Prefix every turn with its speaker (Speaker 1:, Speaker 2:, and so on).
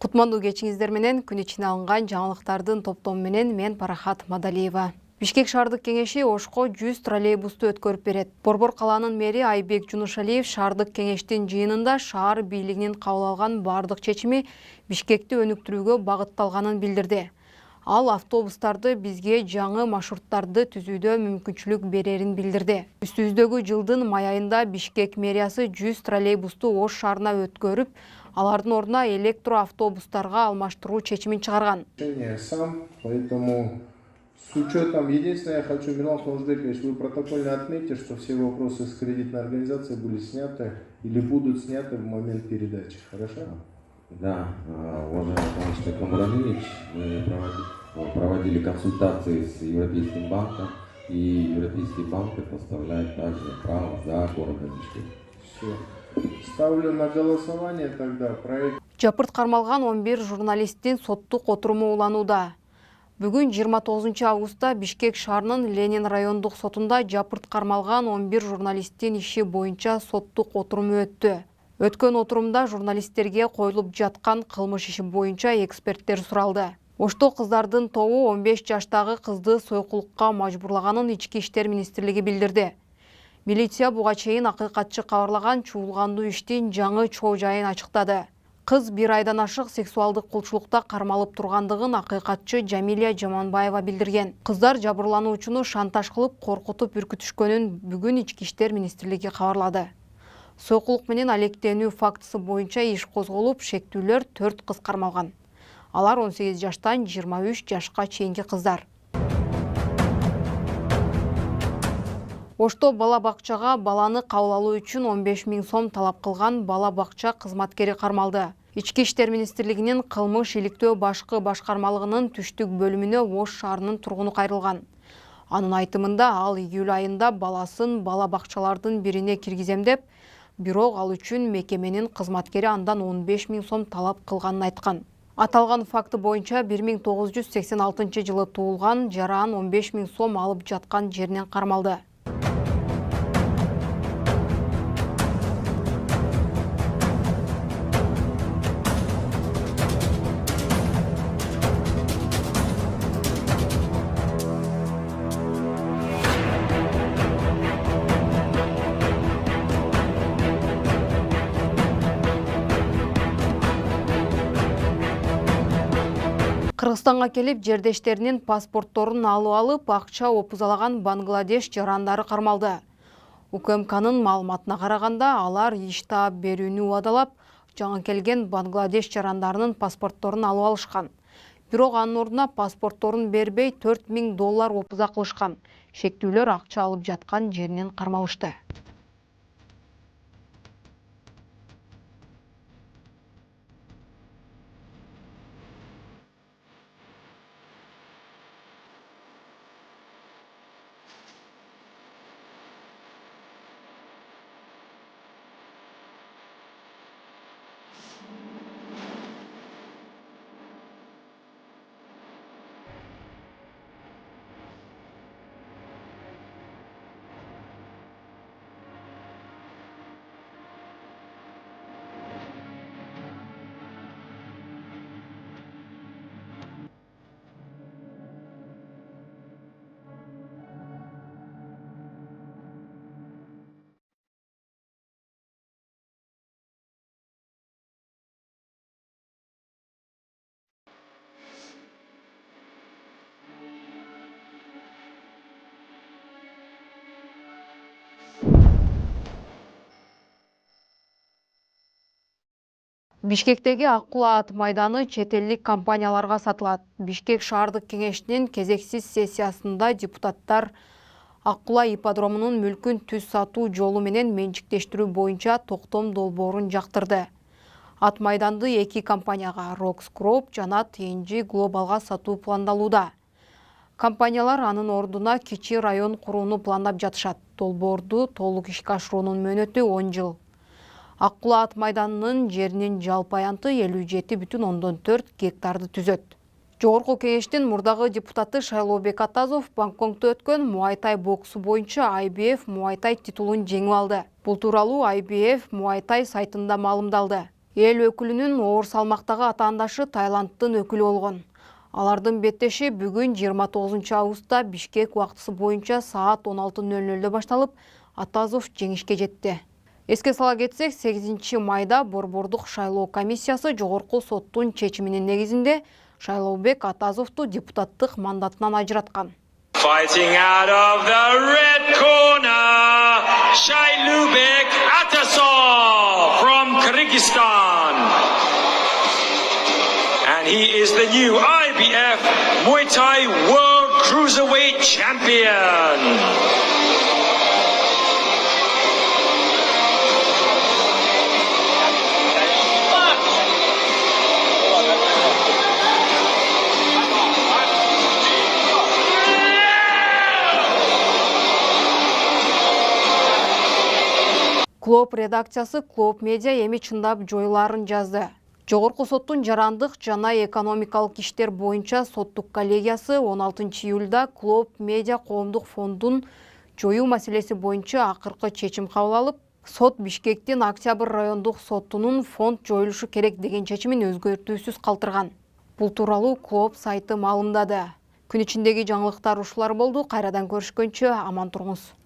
Speaker 1: Кутмандуу кечиңиздер менен күн ичине алынган жаңылыктардын топтому менен мен Парахат Мадалиева. Бишкек шаардык кеңеши Ошко 100 троллейбусту өткөрүп берет. Борбор калаанын мэри Айбек Жунушалиев шаардык кеңештин жыйынында шаар бийлигинин кабыл алган бардык чечими Бишкекти өнүктүрүүгө багытталганын билдирди. Ал автобустарды бизге жаңы маршруттарды түзүүдө мүмкүнчүлүк берерин билдирди. Үстүбүздөгү жылдын май айында Бишкек мэриясы 100 троллейбусту Ош шаарына өткөрүп, алардын ордуна электроавтобустарга алмаштыруу чечимин чыгарган.
Speaker 2: Поэтому с учетом, единственное, я хочу, Мирлан Холжбекович, вы протокольно отметьте, что все вопросы с кредитной организацией были сняты или будут сняты в момент передачи. Хорошо?
Speaker 3: Да, уважаемый товарищ Камраныч, мы проводили консультации с Европейским банком, и Европейский банк предоставляет также право за городом Бишкек.
Speaker 2: Все. Ставлю на голосование тогда проект.
Speaker 1: Жапырт кармалган 11 журналисттин соттук отуруму уланууда. Бүгүн 29 августта Бишкек шаарынын Ленин райондук сотунда жапырт кармалган 11 журналисттин иши боюнча соттук отуруму өттү. Өткөн отурумда журналисттерге коюлуп жаткан кылмыш иши боюнча эксперттер суралды. Ошто кыздардын тобу 15 жаштагы кызды сойкулукка мажбурлаганын Ички иштер министрлиги билдирди. Милиция буга чейин акыйкатчы кабарлаган чуулгандуу иштин жаңы чоо жайын ачыктады. Кыз 1 айдан ашык сексуалдык кулчулукта кармалып тургандыгын акыйкатчы Жамилия Жаманбаева билдирген. Кыздар жабырлануучуну шантаж кылып, коркутуп үркүтүшкөнүн бүгүн Ички иштер министрлиги кабарлады. Сойкулук менен алектенүү фактысы боюнча иш козголуп, шектүүлөр 4 кыз кармалган. Алар 18 жаштан 23 жашка чейинки кыздар. Ошто бала бакчага баланы кабыл алуу үчүн 15 000 сом талап кылган бала бакча кызматкери кармалды. Ички иштер министрлигинин кылмыш иликтөө башкы башкармалыгынын түштүк бөлүмүнө Ош шаарынын тургуну кайрылган. Анын айтымында ал июль айында баласын бала бакчалардын бирине киргизем деп, бирок ал үчүн мекеменин кызматкери андан 15 000 сом талап кылганын айткан. Аталган факты боюнча 1986 жылы туулган жаран 15 000 сом алып жаткан жеринен кармалды. Кыргызстанга келип, жердештеринин паспортторун алып, акча опузалаган Бангладеш жарандары кармалды. УКМКнын маалыматына караганда, алар иш таап берүүнү убадалап, жаңы келген Бангладеш жарандарынын паспортторун алып алышкан. Бирок анын ордуна паспортторун бербей $4000 опуза кылышкан. Шектүүлөр акча алып жаткан жеринен кармалышты. Бишкектеги Аккула ат майданы чет элдик компанияларга сатылат. Бишкек шаардык кеңешинин кезексиз сессиясында депутаттар Аккула ипподромунун мүлкүн түз сатуу жолу менен менчиктештирүү боюнча токтом долбоорун жактырды. Ат майданды 2 компанияга Rox Group жана TNG Globalга сатуу пландалууда. Компаниялар анын ордуна кичи район курууну пландап жатышат. Долбоорду толук ишке ашыруунун мөөнөтү 10 жыл. Аккула ат майданынын жеринин жалпы аянты 57,4 гектарды түзөт. Жогорку кеңештин мурдагы депутаты Шайлообек Атазов Бангкокто өткөн Муайтай боксу боюнча IBF Муайтай титулун жеңип алды. Бул тууралуу IBF Муайтай сайтында маалымдалды. эл өкүлүнүн оор салмактагы атаандашы Таиланддын өкүлү болгон. Алардын беттеши бүгүн 29 августта Бишкек убактысы боюнча саат 16:00 башталып, Атазов жеңишке жетти. Эске сала кетсек, 8 майда Борбордук шайлоо комиссиясы жогорку соттун чечиминин негизинде Шайлообек Атазовду депутаттык мандатынан ажыраткан.
Speaker 4: Fighting out of the red corner, Shaylubek Atasov from Kyrgyzstan. And he is the new IBF Muay Thai World Cruiserweight Champion.
Speaker 1: Клоп редакциясы Клоп медиа эми чындап жоюларын жазды. Жогорку соттун жарандык жана экономикалык иштер боюнча соттук коллегиясы 16 июлда Клоп медиа коомдук фондун жоюу маселеси боюнча акыркы чечим кабыл алып, сот Бишкектин Октябрь райондук сотунун фонд жоюлушу керек деген чечимин өзгөртүүсүз калтырган. Бул тууралуу Клоп сайты маалымдады. Күн ичиндеги жаңылыктар ушулар болду. Кайрадан көрүшкөнчө аман туруңуз.